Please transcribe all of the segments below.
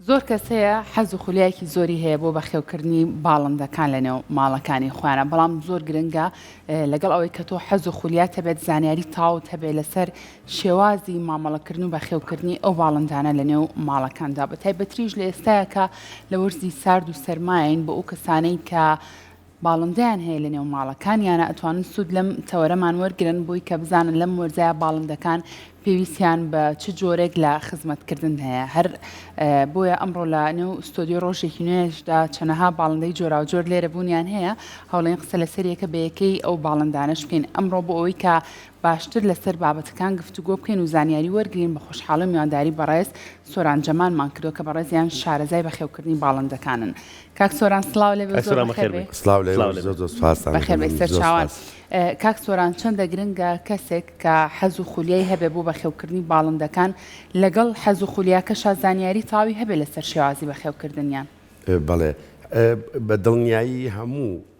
زۆر کەس هەیە حەز و خولیایەکی زۆری هەیە بۆ بەخێوکردنی باڵندەکان لە نێو ماڵەکانی خۆیانە، بەڵام زۆر گرنگە لەگەڵ ئەوەی کە تۆ حەز و خولیات هەبێت زانیاری تاوت هەبێت لەسەر شێوازی مامەڵەکردن و بەخێوکردنی ئەو باڵندانە لە نێو ماڵەکاندا، بە تایبەتریش لە ئێستایە کە لە وەرزی سارد و سەرماین بۆ ئەو کەسانەی کە باڵندەیان هەیە لە نێو ماڵەکانیانە ئەتوانن سوود لەم تەوەرەمان وەرگرن بۆی کە بزانن لەم وەرزایە باڵندەکان پێویستیان بە چ جۆرێک لە خزمەتکردن هەیە. هەر بۆیە ئەمڕۆ لە نێو ستۆدیۆ ڕۆژێکی نوێژدا چەنەها باڵندەی جۆراوجۆر لێرە بوونیان هەیە، هەوڵێن قسە لە سەریەکە بە یەکەی ئەو باڵندانەش بکەین ئەمڕۆ بۆ ئەوەی کە باشتر لەسەر بابەتەکان گفتوگۆ بکەین و زانیاری وەرگین بە خۆشحاڵی میوانداری بەڕێز سۆران جەمالمان کردو کە بەڕێزیان شارەزای بەخێوکردنی باڵندەکانن. کاک سۆران سڵاو لێ سەرچاوان. کاک سۆران چەندە گرنگە کەسێک کە حەز و خولیای هەبێ بۆ بەخێوکردنی باڵندەکان لەگەڵ حەز و خولیاکەشە زانیاری تاوی هەبێ لەسەر شێوازی بەخێوکردنیان؟ بەڵێ بە دڵنیایی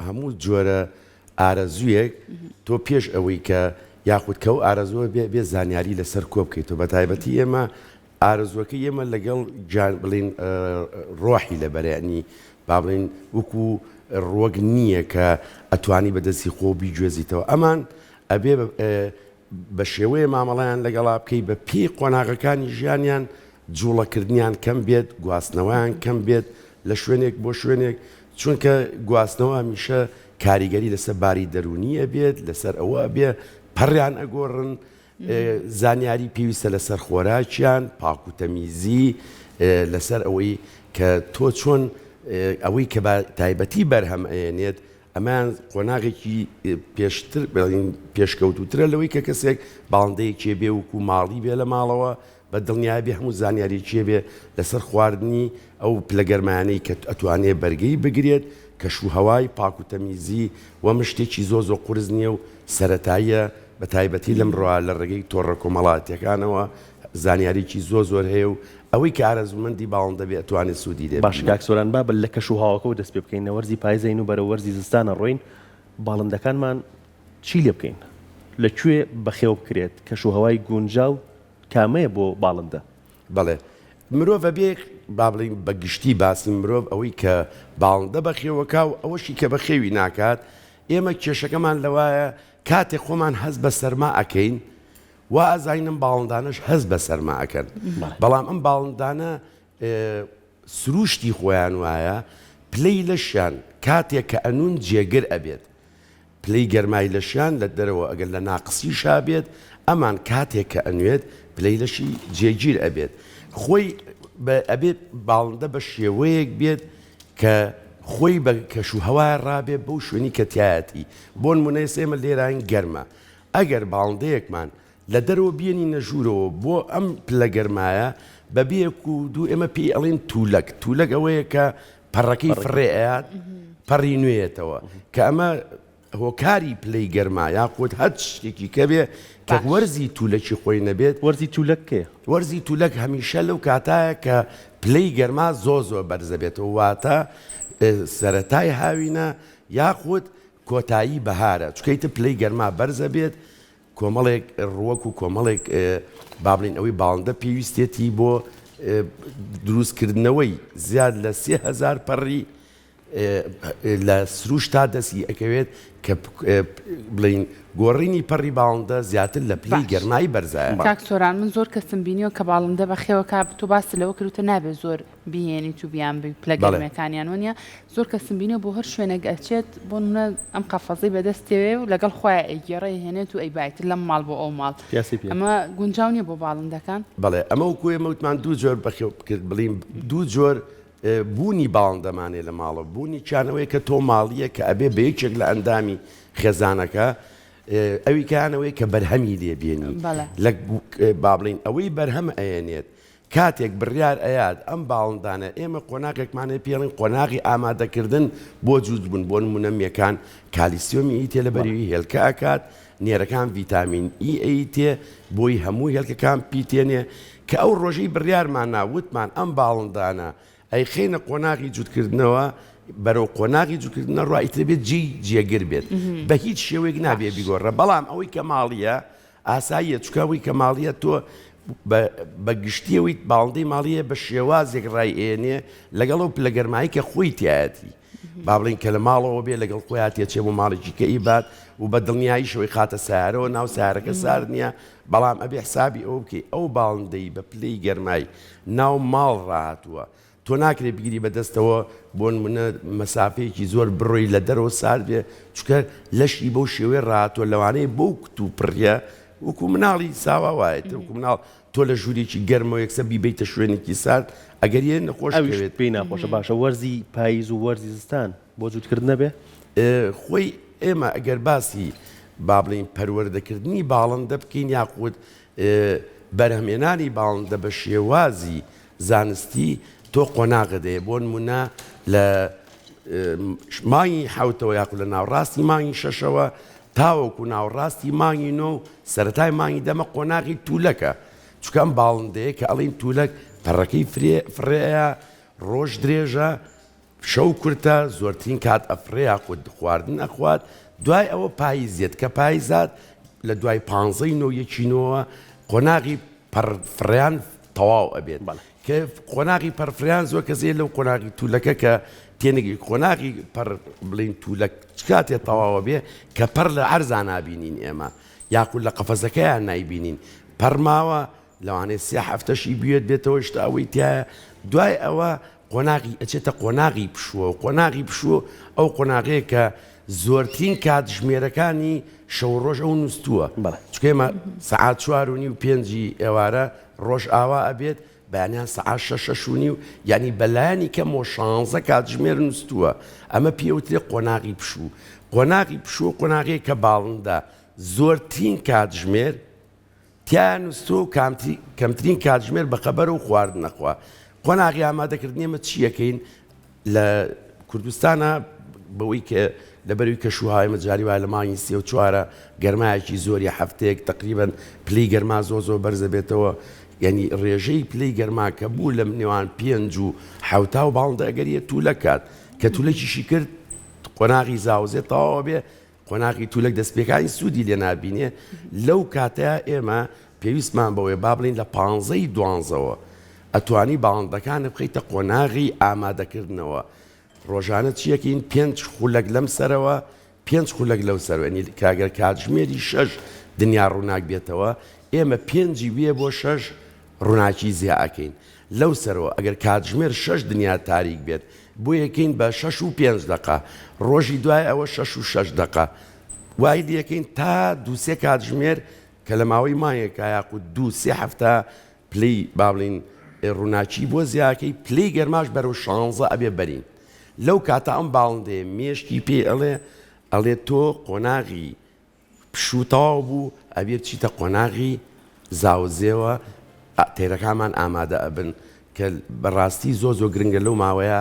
هەموو جۆرە ئارەزوویەک تۆ پێش ئەوەی کە یاخود کە و ئارەزووە بێ زانیاری لەسەر کۆ بکەیتەوە. بە تایبەتی ئێمە ئارەزوەکە ئێمە لەگەڵ بڵین ڕۆحی لەبەرێنی با بڵین وەکو ڕۆگ نییە کە ئەتوانی بەدەستی خۆ بیگوێزیتەوە. ئەمان ئەبێ بە شێوەیە مامەڵیان لەگەڵا بکەی بە پێی قۆناغەکانی ژیانیان جوڵەکردنیان کەم بێت، گواستنەوەیان کەم بێت لە شوێنێک بۆ شوێنێک، چونکە گواستنەوە هەمیشە کاریگەری لەسەر باری دەرونیە بێت، لەسەر ئەوە بێ پەڕیان ئەگۆڕن، زانیاری پێویستە لەسەر خۆراکیان، پاک و تەمیزی، لەسەر ئەوەی کە تۆ چۆن ئەوەی کە بە تایبەتی بەرهەم ئەێنێت ئەمان قۆناغێکی پێشتر پێشکەوتوترە لەوەی کە کەسێک باڵندەیەکێ بێ وکو ماڵی بێ لە ماڵەوە بە دڵنیای بێ هەموو زانیاریکێ بێ لەسەر خواردنی ئەو پلەگەرمانەی کە ئەتوانێت بەرگەی بگرێت، کەشوهەوای پاک و تەمیزی وەمە شتێکی زۆ قورس نییە و سەرەتاییە بە تایبەتی لەم ڕوا لە ڕێگەی تۆڕە کۆمەڵاتیەکانەوە زانیاریی زۆر هەیە و ئەوەی کە ئارەزومەندی باڵندە بێ ئەتوانێت سوودی دێ. باش کاک سۆران با لە کەشوهاوەکە و دەست پێ بکەین وەرزی پایزین و بەرە وەرزی زستانە ڕۆین باڵندەکانمان چی لێ بکەین؟ لەکوێ بەخێو بکرێت؟ کەشوهەوای گونجاو کامەیە بۆ باڵندە؟ بەڵێ مرۆڤ بێ با بڵین بە گشتی باسی مرۆڤ ئەوەی کە باڵندە بەخێوەکە و ئەوەشی کە بەخێوی ناکات، ئێمە کێشەکەمان لەوایە کاتێک خۆمان هەست بە سەرما ئەکەین و ئازاینم باڵندانش هەست بە سەرما ئەکەن، بەڵام ئەم باڵندانە سروشتی خۆیان وایە پلەی لەشیان کاتێک کە ئەنون جێگر ئەبێت، پلەی گەرمای لەشیان لە دەرەوە ئەگەر لە ناقسی شابێت ئەمان کاتێک کە ئەنوێت پلەی لەشی جێگیر ئەبێت. خۆی ئەبێت باڵندە بە شێوەیەک بێت کە خۆی بە کەشوهەوای ڕابێت بەو شوێنی کە تایەتی. بۆ نمونەی ئێمە لێران گەرمە، ئەگەر باڵندەیەکمان لە دەرەوە بێنی نەژوورەوە بۆ ئەم پلە گەرمایە بەبێک و دوو ئێمە پێی ئەڵێن تولەک ئەوەیە کە پەڕەکەی فڕێئات پەڕی نوێتەوە کە ئەمە هۆکاری پلەی گەرما یاخود هەر شتێکی کە بێ کە وەرزی تولەکی خۆی نەبێت. وەرزی تولەک کێ؟ وەرزی تولەک هەمیشە لەو کاتایە کە پلەی گەرما زۆ بەرزە بێتەوە، واتە سەرەتای هاوینە یاخود کۆتایی بەهارە، چکەیتە پلەی گەرما بەرزە بێت کۆمەڵێک ڕوەک و کۆمەڵێک با بڵین ئەوەی باڵندە پێویستێتی بۆ دروستکردنەوەی زیاد لە 30,000 پەڕی لە سروش تا دەستی ئەکەوێت کە بڵین گۆڕینی پەڕی باڵندە زیاتر لە پلەی گەرمایی بەرزایە. کاک سۆران من زۆر کەسم بینیەوە کە باڵندە بەخێوەکە تۆ باسی لەوە کردوتە نابێت زۆر بهێنی تو بیان پلە گەرمەکانیان وانە زۆر کەسم بینیەوە بۆ هەر شوێنێک ئەچێت بۆ نمونە ئەم قەفەزەی بەدەستێوێ و لەگەڵ خۆیان ئەیگێڕی هێنێت و ئەیبایتر لەم ماڵ بۆ ئەو ماڵ. ئەمە گونجاو نییە بۆ باڵندەکان؟ بەڵێ ئەمە وەکو ئێمە وتمان دوو جۆر بەخێو کرد بڵین دوو جۆر بوونی باڵندەمانێ لە ماڵە، بوونی چانەوەی کە تۆ ماڵیە کە ئەبێ بە یەکێک لە ئەندامی خێزانەکە ئەوی کانەوەی کە بەرهەمی لێبێنی با بڵین ئەوەی بەرهەم ئەێنێت کاتێک بڕیار ئەیاد ئەم باڵندانە ئێمە قۆناغێکمانێ پێڵین قۆناغی ئامادەکردن بۆ جووت بوون بۆ نمونە میەکان کالیسیۆمی ئیتێ لە بەریوی هێلکە ئەکات، نێرەکان ڤیتامین ئی ئەیتێ بۆی هەموو هێلکەکان پیتێنێ کە ئەو ڕۆژەی بڕیارمان ناوتمان ئەم باڵندانە ئەی خێنە قۆناغی جووتکردنەوە بەرەو قۆناغی جووتکردنە ڕایتە بێت جێگر بێت بە هیچ شێوەیەک نابێ بیگۆڕە. بەڵام ئەوەی کە ماڵیە ئاساییە چکەوەی کە ماڵیە تۆ بە گشتیەوەی باڵندەی ماڵیە بە شێوازێک ڕایئێنێ لەگەڵ لە گەرمایی کە خۆی تایەتی با بڵین کە لە ماڵەوە بێ لەگەڵ خۆیان تێچێ بۆ ماڵێکی کە ئیبات و بە دڵنیاییشەوەی خاتە سارەوە ناو سارەکە سار نییە بەڵام ئەبێ حسابی ئەو بکەی ئەو باڵندەی بە پلەی گەرمای ناو ماڵ ڕاهاتووە تۆ ناکرێت بگیری بەدەستەوە بۆ نمونە مەسافەیەکی زۆر بڕۆی لە دەرەوە سار بێ چکە لەشی بەو شێوەیە ڕاهاتووە لەوانەیە بەو کت و پڕە وەکو مناڵی ساوا وایە وەکو مناڵ تۆ لە ژوورێکی گەرمەوە یەکسە بیبیتە شوێنێکی سارد ئەگەر یە نەخۆش ئەویش پێی ناخۆشە باشە وەرزی پاییز و وەرزی زستان بۆ جووتکردن نەبێ خۆی ئێمە ئەگەر باسی با بڵین پەروەردەکردنی باڵندە بکەین یاخود بەرهەمێنانی باڵندە بە شێوازی زانستی تۆ قۆناغدەیە بۆ نمونە لە مانگی حوتەوە یاخود لە ناوڕاستی مانگی شەشەوە تاوەکو ناوڕاستی مانگی نۆ سەرەتای مانگی دەمە قۆناغی توولەکە چکەم باڵندەیە کە ئەڵین توولەک پەڕەکەی فرەیە ڕۆژ درێژە شەو کورتە زۆرترین کات ئەفرەیە خود خواردن ئەخوات دوای ئەوە پاییزێت کە پاییزات لە دوای 15 نۆیەکینەوە قۆناغی پەرفریان تەواو ئەبێت کە قۆناغی پەرفریان زۆر کەسێ لەو قۆناغی توولەکە کە تێنێکی قۆناغی پەر بڵین توولەک چکاتێت تەواوە بێ کە پەر لە عەرزان نابینین ئێمە یاخود لە قەفەزەکەیان نایبینین پەرماوە لەوانەیە 3 هەفتەشی بێت بێتەوە شتا ئەوەی تایە دوای ئەوە قۆناغی ئەچێتە قۆناغی پشووە و قۆناغی پشووە ئەو قۆناغەیە کە زۆرترین کاتژمێرەکانی شەو ڕۆژ ئەو نووسووە چکێمە سەعات 4 و 5 ئێوارە ڕۆژ ئاوا ئەبێت بەیانیان سەعات 6 و یعنی بەلایانی کەمەوە 16 کاتژمێر نووسووە ئەمە پێوترێ قۆناغی پشوو قۆناغی پشووە قۆناغەیە کە باڵندە زۆرترین کاتژمێر تیان نووسوە و کەمترین کاتژمێر بەخەبەر و خواردن نەخوا قۆناغی ئامادەکردنیمە چیەکەین لە کوردستانە بەوەی کە لەبەروی کەشوهای مەجاری وای لە مانگی 34 گەرمایەکی زۆری هەفتەیەک تقریبان پلەی گەرما زۆ بەرزە بێتەوە یعنی ڕێژەی پلەی گەرما کە بوو لە نێوان 5 و 7 و باڵندە ئەگەریە توولە کات کە توولەکیشی کرد قۆناغی زاوزێت تەواوە بێ قۆناغی توولەک دەستپێکانی سوودی لێ نابینێ لەو کاتەیە ئێمە پێویستمان بەوەی با بڵین لە 15 دوانزەوە ئەتوانی باڵندەکانە بخەیتە قۆناغی ئامادەکردنەوە ڕۆژانە چیەکەین 5 خولەک لەم سەرەوە 5 خولەک لەو سەرەوە کاگەر کاتژمێری 6 دنیا ڕووناک بێتەوە ئێمە 5 وێ بۆ 6 ڕووناکی زیاکەین لەو سەرەوە ئەگەر کاتژمێر 6 دنیا تاریک بێت بۆ یەکەین بە 6 و 5 دقه ڕۆژی دوای ئەوە 6 و 6 دقه وای دیەکەین تا دووسێ کاتژمێر کە لە ماوەی مایەکە یاخود 2-3 هەفتە پلەی با بڵین ڕووناچی بۆ زیاکەی پلەی گەرماش بەرەو 16 ئەبێ بەرین لەو کاتە ئەم باڵندەیە مێشکی پێ ئەڵێ تۆ قۆناغی پشوتەواو بوو ئەبێت چیتە قۆناغی زاوزێەوە تێرەکانمان ئامادە ئەبن کە بەڕاستی زۆ گرنگە لەو ماوەیە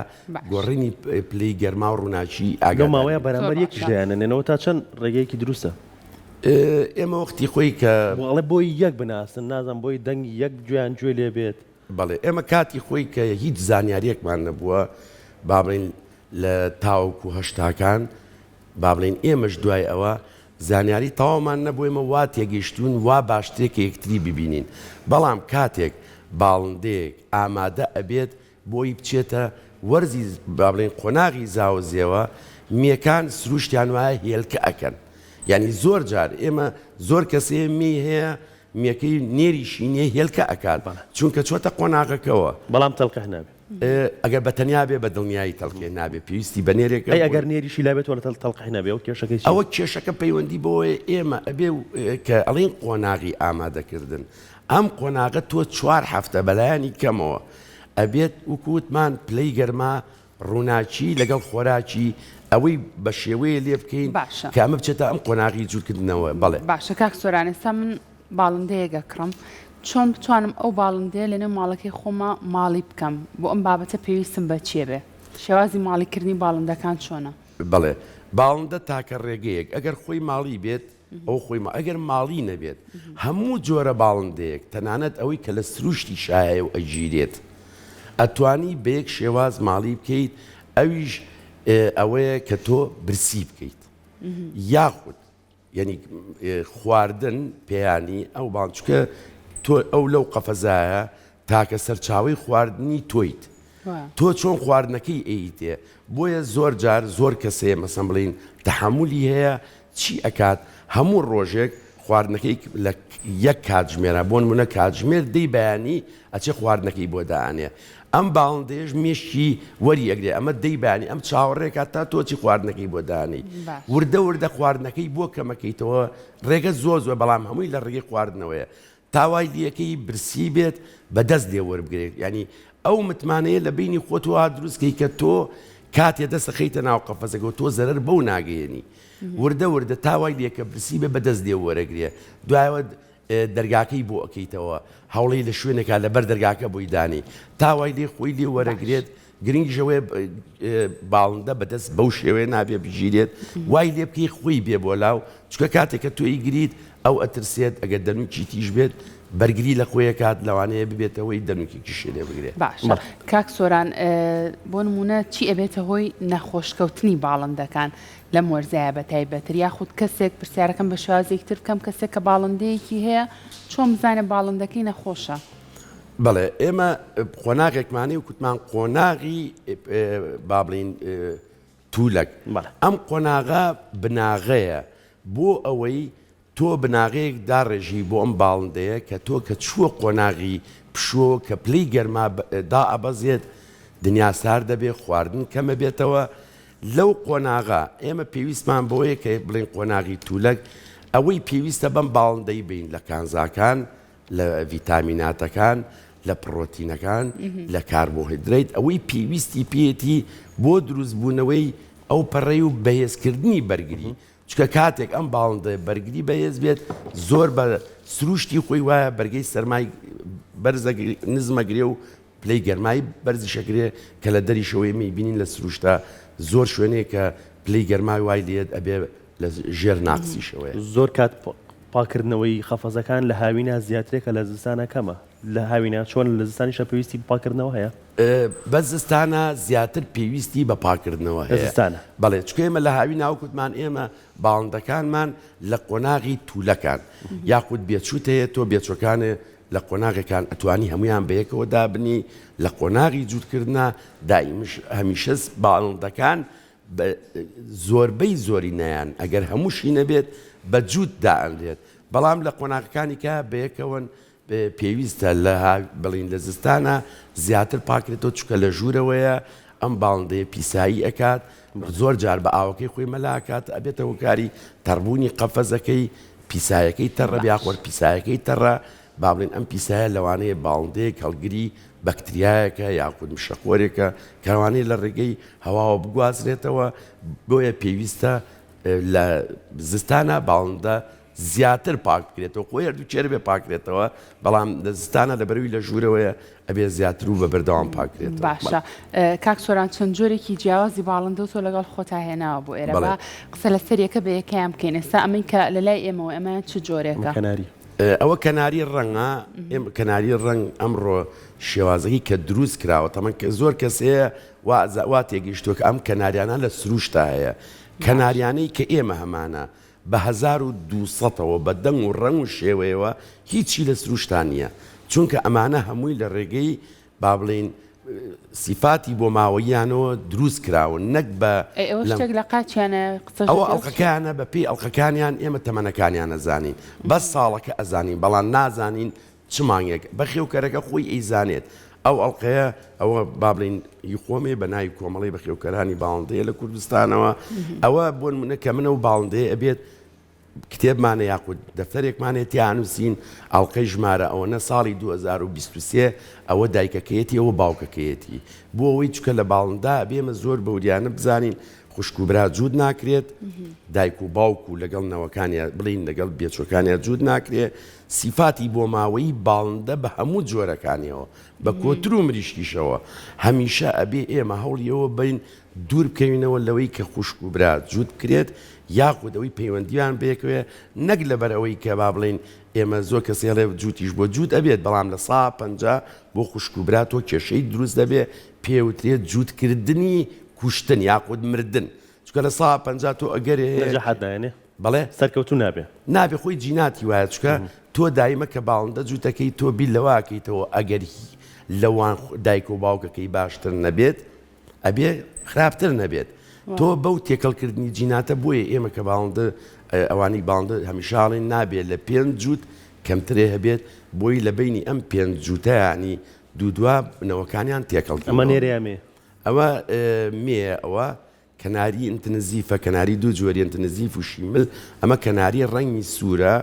گۆڕینی پلەی گەرما و ڕووناچی ئاگە ماوەیە بەرامبەر یەکیشدایانەنەوە تا چەند ڕێگەیەکی دروستە ئێمە وەختی خۆی کە بەڵێ بۆی یەک بناسن نازان بۆی دەنگی یەک گوێیان گوێ لێ بێت بەڵێ ئێمە کاتی خۆی کە هیچ زانیاریەکمان نەبووە با بڵین لە تاوەکو هەشتاکان با بڵین ئێمەش دوای ئەوە زانیاری تەواومان نەبوو ئێمە وا تێگەیشتون وا باشترێک یەکتری ببینین بەڵام کاتێک باڵندەیەک ئامادە ئەبێت بۆی بچێتە وەرزی با بڵین قۆناغی زاوزێەوە میەکان سروشتیان وایە هێلکە ئەکەن یعنی زۆر جار ئێمە زۆر کەسێ می هەیە میەکەی نێریشی نییە هێلکە ئەکات چونکە چۆتە قۆناغەکەەوە بەڵام تەڵکە نابێت ئەگەر بەتەنیا بێ بە دڵنیایی تەڵکێ نابێ پێویستی بە نێرێک ئەگەر نێریشی لابێت وە تەڵقی نابێ و کێشەکەی ئەوە کێشەکە پەیوەندی بۆی ئێمە ئەبێ کە ئەڵین قۆناغی ئامادەکردن ئەم قۆناغە تۆ 4 هەفتە بەلایانی کەمەوە ئەبێت وکووتمان پلەی گەرما ڕووناچی لەگەڵ خۆراکی ئەوەی بە شێوەیە لێ بکەین کە ئەمە بچێتە ئەم قۆناغی جوورکردنەوە بەڵێ باشە کاک سۆرانێستا من باڵندەیەگە کڕم چۆن بتوانم ئەو باڵندەیە لەنێو ماڵەکەی خۆمە ماڵی بکەم بۆ ئەم بابەتە پێویستم بە چیە بێ شێوازی ماڵیکردنی باڵندەکان چۆنە بەڵێ باڵندە تاکە ڕێگەیەک ئەگەر خۆی ماڵی بێت ئەو خۆی ئەگەر ماڵی نەبێت هەموو جۆرە باڵندەیەک تەنانەت ئەوەی کە لە سروشتی شایە و ئەگیرێت ئەتوانی بە یەک شێواز ماڵی بکەیت ئەویش ئەوەیە کە تۆ برسی بکەیت یاخود یعنی خواردن پێیانی ئەو باڵچکە تۆ ئەو لەو قەفەزایە تاکە سەرچاوی خواردنی تۆیت تۆ چۆن خواردنەکەی ئەیتێ بۆیە زۆر جار زۆر کەسەیە مەسەڵەن بڵین تەحملی هەیە چی ئەکات هەموو ڕۆژێک خواردنەکەی لە یەک کاتژمێرە بۆ نمونە کاتژمێر دەی بەیانی ئەچێ خواردنەکەی بۆ داانێ ئەم باڵندەیەش مێشکی وەری ئەگرێ ئەمە دەی بەیانی ئەم چاوەڕێکات تا تۆچی خواردنەکەی بۆ دانی وردە وردە خواردنەکەی بۆ کەمەکەیتەوە ڕێگە زۆر زۆر بەڵام هەمووی لە ڕێگەی خواردنەوەیە تاوای دیەکەی برسی بێت بەدەست دێ وەربگرێت ینی ئەو متمانەیە لە بینی خۆتەوە دروستکەی کە تۆ کاتێ دەستە خەیتە ناو قەفەزەکە و تۆ زەرەر بەو ناگەیەنی وردە وردە تاوای لێکە برسی بێ بەدەست دێ وەرەگرێ دوایەوە دەرگاکەی بۆ ئەەکەیتەوە هەوڵی لە شوێنێکا لەبەر دەرگاکە بۆی دانی تاوای لێ خۆی لێ وەرەگرێت گرنگیشەوەی باڵندە بەدەست بەو شێوەیە نابێ بژیرێت وای لێ بکەی خۆی بێ بۆ لاو چکە کاتێککە تۆی گریت ئەو ئەترسێت ئەگەر دەنوکی تیژ بێت بەرگری لە خۆیە کات لەوانەیە ببێتەوەی دەنوکێکی شێنێ بگرێت باشە کاک سۆران بۆ نمونە چی ئەبێتە هۆی نەخۆشکەوتنی باڵندەکان لەم وەرزایە بە تایبەتر یاخود کەسێک پرسیارەکەم بە شێوازێکی تر بکەم کەسێک کە باڵندەیەکی هەیە چۆن بزانێ باڵندەکەی نەخۆشە بەڵێ ئێمە قۆناغێکمانی و کوتمان قۆناغی بابلین توولەک ئەم قۆناغا بناغەیە بۆ ئەوەی تۆ بناغەیەک داڕێژی بۆ ئەم باڵندەیە کە تۆ کە چووە قۆناغی پشۆ کە پلەی گەرما دا ئەبەزێت دنیا سار دەبێ خواردن کەمە بێتەوە لەو قۆناغا ئێمە پێویستمان بۆیە کە بڵین قۆناغی توولەک ئەوەی پێویستە بەم باڵندەی بین لە کانزاکان لە ڤیتامیناتەکان لە پرۆتینەکان لە کاربۆهیدریت ئەوەی پێویستی پێێتی بۆ دروستبوونەوەی ئەو پەڕێی و بەهێزکردنی بەرگری چکە کاتێک ئەم باڵندە بەرگری بەهێز بێت زۆر بە سروشتی خۆی وایە بەرگەی سەرمای بەرزە نزمەگرێ و پلەی گەرمایی بەرزی شەکرێ کە لە دەریشەوەی میبینین لە سروشتا زۆر شوێنەیە کە پلەی گەرمای وای لێت ئەبێ لە ژێر ناقسیشەوەیە زۆر کات پاکردنەوەی خەفەزەکان لە هاوینە زیاترێکە لە زستانە کەمە لە هاوینە چۆن لە زستانیشە پێویستی پاکردنەوە هەیە بە زستانە زیاتر پێویستی بە پاکردنەوە هەیە بەڵێ چکە ئێمە لە هاوی ناوکوتمان ئێمە باڵندەکانمان لە قۆناغی توولەکان یاخود بێچوت هەیە تۆ بێچۆکانێ لە قۆناغەکان ئەتوانی هەمویان بەیەکەوە دابنی لە قۆناغی جووتکردنا دائیمش هەمیشە باڵندەکان زۆربەی زۆری نەیان ئەگەر هەمووشی نەبێت بە جووت دائەنرێت بەڵام لە قۆناغەکانی کە بەیەکەوەن پێویستە لە بڵین لە زستانە زیاتر پاکرێتەوە چکە لە ژوورەوەیە ئەم باڵندەیە پیسایی ئەکات زۆر جار بە ئاوەکەی خۆی مەلاکات ئەبێتەوە کاری تەڕبوونی قەفەزەکەی پیسایەکەی تەڕە بیاخۆر پیسایەکەی تەڕە با بڵین ئەم پیسایە لەوانەیە باڵندەیەک هەڵگری بەکتریایەکە یاخود مشەخۆرێکە کەوانەیە لە ڕێگەی هەواوە بگوازرێتەوە بۆیە پێویستە لە زستانە باڵندە زیاتر پاک بکرێتەوە خۆی هەردوو چێر بێ پاکرێتەوە بەڵام لە زستانە لەبەروی لە ژوورەوەیە ئەبێ زیاتر و بە بەردەوام پاکرێت باشە کاک سۆران چەند جۆرێکی جیاوازی باڵندە و تۆ لەگەڵ خۆتا هێناوە بۆ ئێرە بە قسە لە سەرێکە بە یەکەیان بکەین ئێستا ئەمەی کە لە لای ئێمەوە ئەمە چ جۆرێکە ئەوە کەناری ڕەنگە کەناری ڕەنگ ئەمڕۆ شێوازەکەی کە دروست کراوە تەمەن کە زۆر کەسەیە وا تێگەیشتووە کە ئەم کەناریانە لە سروشتا هەیە کەناریانەی کە ئێمە هەمانە بە 1200ەوە بە دەنگ و ڕەنگ و شێوەیەوە هیچی لە سروشتان نییە چونکە ئەمانە هەمووی لە ڕێگەی با بڵین سیفاتی بۆ ماوەیانەوە دروست کراون نەک بە شتێک لە قاچیانە ئەوە ئەڵلقەکانە بە پێی ئەڵلقەکانیان ئێمە تەمەنەکانیان نەزانین بەس ساڵەکە ئەزانین بەڵام نازانین چ مانگێک بەخێوکەرەکە خۆی ئەیزانێت ئەو ئەڵلقەیە ئەوە با بڵین یخۆمێ بە ناوی کۆمەڵی بەخێوکەرانی باڵندەیە لە کوردستانەوە ئەوە بۆ نمونە کە منە و باڵندەیە ئەبێت کتێبمانە یاخود دەفتەرێکمانێت یانووسین ئەڵلقەی ژمارە ئەوەنە ساڵی 2023 ئەوە دایکەکەیەتی ئەوە باوکەکەیەتی بۆ ئەوەی چکە لە باڵندا بێمە زۆر بەوریانە بزانین خوشکوبرا جوود ناکرێت دایک و باوک و لەگەڵ نەوەکانیان بڵین لەگەڵ بێچۆکانیان جوود ناکرێت سیفاتی بۆ ماوەی باڵندە بە هەموو جۆرەکانیەوە بە کۆتر و مریشکیشەوە هەمیشە ئەبێ ئێمە هەوڵیەوە بین دوور بکەوینەوە لەوەی کە خوشکوبرا جوود کرێت یاخود ئەوەی پەیوەندیان بێکوێ نەک لەبەر ئەوەی کە با بڵین ئێمە زۆر کەسی هەڵێ جووتیش بۆ جوود ئەبێت بەڵام لە 150 بۆ خوشکوبراتەوە کێشەی دروست دەبێت پێوترێت جوودکردنی کوشتن یاخود مردن چکە لە 150 تۆ ئەگەرێ نەجەحەت نایەنێ بەڵێ سەرکەوتو نابێ نابێ خۆی جیناتی وایە چکە تۆ دایمە کە باڵندە جووتەکەی تۆ بیر لەواکەیتەوە ئەگەر لەوان دایک و باوکەکەی باشتر نەبێت ئەبێ خراپتر نەبێت تۆ بەو تێکەڵکردنی جیناتە بۆیە ئێمە کە باڵندە ئەوانی باڵندە هەمیشاڵێن نابێت لە 5 جووت کەمترێ هەبێت بۆی لە بینی ئەم 5 جووتەیانی دوودوا بنەوەکانیان تێکەڵکی ئەمە نێریامێ ئەوە مێ ئەوە کەناری ئینتنزیفە کەناری دوو جۆری ئینتنزیف و شیمل ئەمە کەناری ڕەنگی سوورە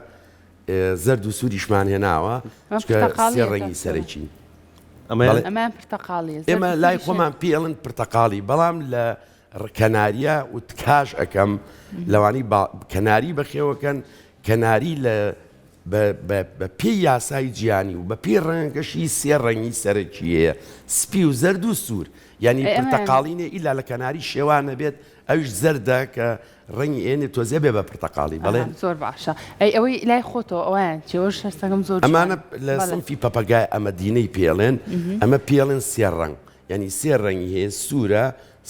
زەرد و سووریشمان هێناوە سێ ڕەنگی سەرەکی ئەمان پرتەقاڵی ئێمە لای خۆمان پێڵن پرتەقاڵی بەڵام لە کەناریە و تکاش ئەەکەم لەوانی کەناری بەخێوەکەن کەناری لە بە پێی یاسای گیانی و بە پێی ڕەنگەشی سێ ڕەنگی سەرەکیەیە سپی و زەرد و سوور یعنی پرتەقاڵینێ ئیلا لە کەناری شێوانە بێت ئەوش زەردە کە ڕەنگی ئێنێ تۆزێ بێ بە پرتەقاڵی بەڵێ زۆر باشە ئەوەی لای خۆتەوە ئەویان چێوە شەستەکەم زۆر ئەمانە لە سنفی پەپەگای ئەمە دینەی پێڵێن ئەمە پێڵێن سێ ڕەنگ یعنی سێ ڕەنگی هەیە سوورە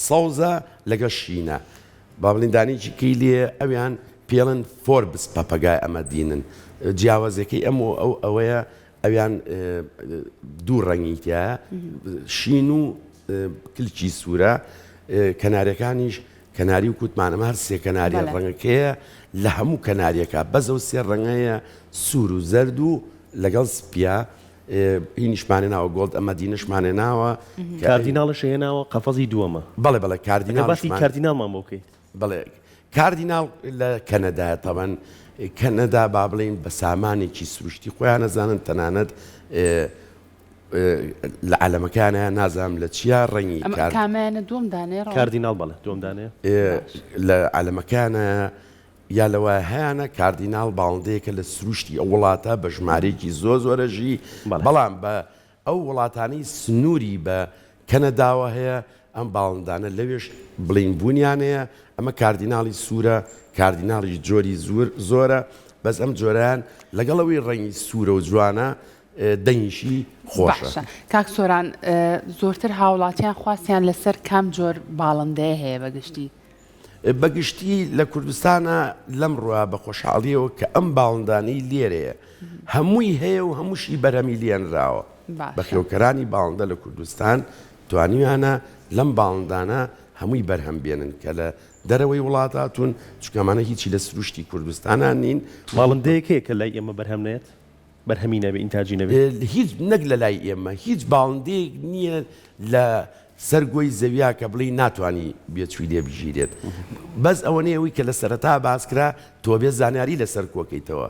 سەوزە لەگە شینە با بڵیندانێکی کەی لێ ئەویان پێڵن فۆربس پەپەگای ئەمە دینن جیاوازەکەی ئەوەیە ئەویان دوو ڕەنگی تایە شین و کلکی سوورە کەناریەکانیش کەناری و کووتمانەمە هەر سێ کەناری ڕەنگەکەیە لە هەموو کەناریەکە بەزە و سێ ڕەنگەیە سوور و زەرد و لەگەڵ سپیا هینیشمانێ ناوە گۆڵد ئەمە دینشمانێ ناوە کاردیناڵش هێناوە قەفەزی دووەمە بەڵێ کاردیناڵمان بۆکەیت بڵێ کاردیناڵ لە کەنەدایە تەوەن کەنەدا با بڵین بە سامانێکی سروشتی خۆیان نەزانن تەنانەت لە عەلەمەکانە نازانم لە چیا ڕەنگی کامانە دووەمدانێ کاردیناڵ بەڵێ دووەمدانێ لە عەلەمەکانە یا لەوە هەیەە کاردیناڵ باڵندەیەکە لە سروشتی ئەو وڵاتە بە ژمارەیەکی زۆرەژی بەڵام بە ئەو وڵاتانەی سنووری بە کەنەداوە هەیە ئەم باڵندانە لەوێش بڵین بوونیانەیە ئەمە کاردیناڵی سوورە کاردیناڵی جۆری زۆرە بەس ئەم جۆرەیان لەگەڵەوەی ڕەنگی سوورە و جوانە دەنگیشی خۆشە. کاک سۆران زۆرتر هاوڵاتیان خواستیان لەسەر کام جۆر باڵندەیە هەیە بەگشتی بەگشتی لە کوردستانە لەم ڕوا بە خۆشحاڵیەوە کە ئەم باڵندانەی لێرەیە هەمووی هەیە و هەمووشی بەرهەمی لێنراوە بە خێوکەرانی باڵندە لە کوردستان توانیوانە لەم باڵندانە هەمووی بەرهەم بێنن کە لە دەرەوەی وڵاتاتون چکەمانە هیچی لە سروشتی کوردستانان نین باڵندەیەکەیە کە لای ئێمە بەرهەم نێت بەرهەمی نەبێ ئینتاجی نەبێت هیچ نەک لە لای ئێمە هیچ باڵندەیەک نییە لە سەرگۆی زەویا کە بڵی ناتوانانی بێچوی لێ بژیرێت بەس ئەوە نێەوەی کە لە سەرەتا باسکرا تۆ بێ زانیاری لەسەر کۆکەیتەوە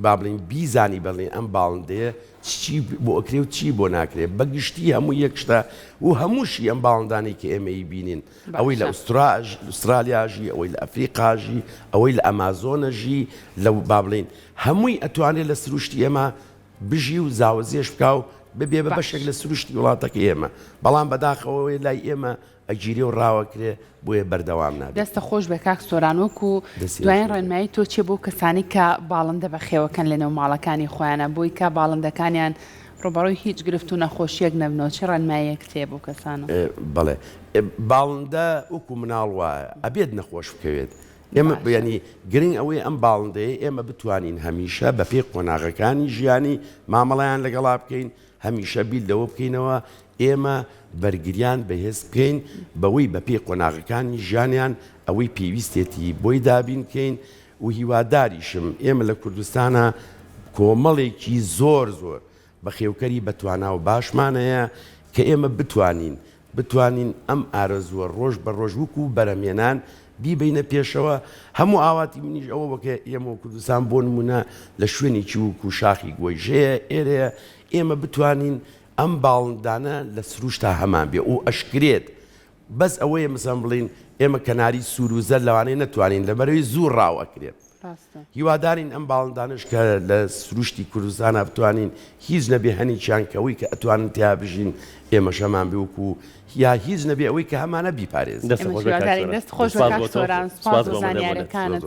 با بڵین بیزانی بڵێن ئەم باڵندەیە چی بۆ ئەکرێ و چی بۆ ناکرێت بەگشتی هەموو یەکشتا و هەمووشی ئەم باڵندانی کە ئێمەی بینین ئەوەی لە ئوسترالیاژی ئەوەی لە ئەفریقاژی ئەوەی لە ئەمازۆنەژی لە با بڵین هەمووی ئەتوانێت لە سروشتی ئێمە بژی و زاوەزێش بکە و ببێ بە بەشێک لە سروشتی وڵاتەکە ئێمە بەڵام بەداخەوەی لای ئێمە ئەگیری و ڕاوەکرێ بۆیە بەردەوام نابێت. دەستە خۆش بە کاک سۆرانۆک و دوایین ڕێنمایی تۆ چێ بۆ کەسانی کە باڵندە بەخێوەکەن لەنێو ماڵەکانی خۆیانە بۆی کە باڵندەکانیان ڕۆبەڕۆی هیچ گرفت و نەخۆشیەک نەبنەوە چه ڕێنماییەک تێ بۆ کەسانە؟ بەڵێ باڵندە وەکو مناڵ وایە ئەبێت نەخۆش بکەوێت ئێمە ینی گرنگ ئەوەی ئەم باڵندەیە ئێمە بتوانین هەمیشە بە پێی قۆناغەکانی ژیانی مامەڵیان لەگەڵا بکەین هەمیشە بیل لەوە بکەینەوە ئێمە بەرگریان بەهێز بکەین بەوەی بە پێی قۆناغەکانی ژیانیان ئەوەی پێویستێتی بۆی دابین بکەین و هیواداریشم ئێمە لە کوردستانە کۆمەڵێکی زۆر بە خێوکەری بەتوانا و باشمانەیە کە ئێمە بتوانین ئەم ئارەزووە ڕۆژ بە ڕۆژ وەکو بەرەمێنان بیبینە پێشەوە هەموو ئاواتی منیش ئەوە بکە ئێمە و کوردستان بۆ نمونە لە شوێنێکی وکو شاخی گۆیژەیە ئێرەیە ئێمە بتوانین ئەم باڵندانە لە سروشتا هەمان بێ و ئەشکرێت بەس ئەوەیە مەسەڵەن بڵین ئێمە کەناری سوور و زەر لەوانەیە نەتوانین لەبەرەوەی زوو ڕاوەکرێت هیوادارین ئەم باڵندانش کە لە سروشتی کوردستانە بتوانین هیچ نەبێ هەنیچیان کەوەی کە ئەتوانن تیا بژین ئێمە شەمان بێ وکو یا هیچ نەبێ ئەوەی کە هەمانە بیپارێزن. دەست خۆش بە کاک سۆران سپاس بۆ زانیاریەکانت.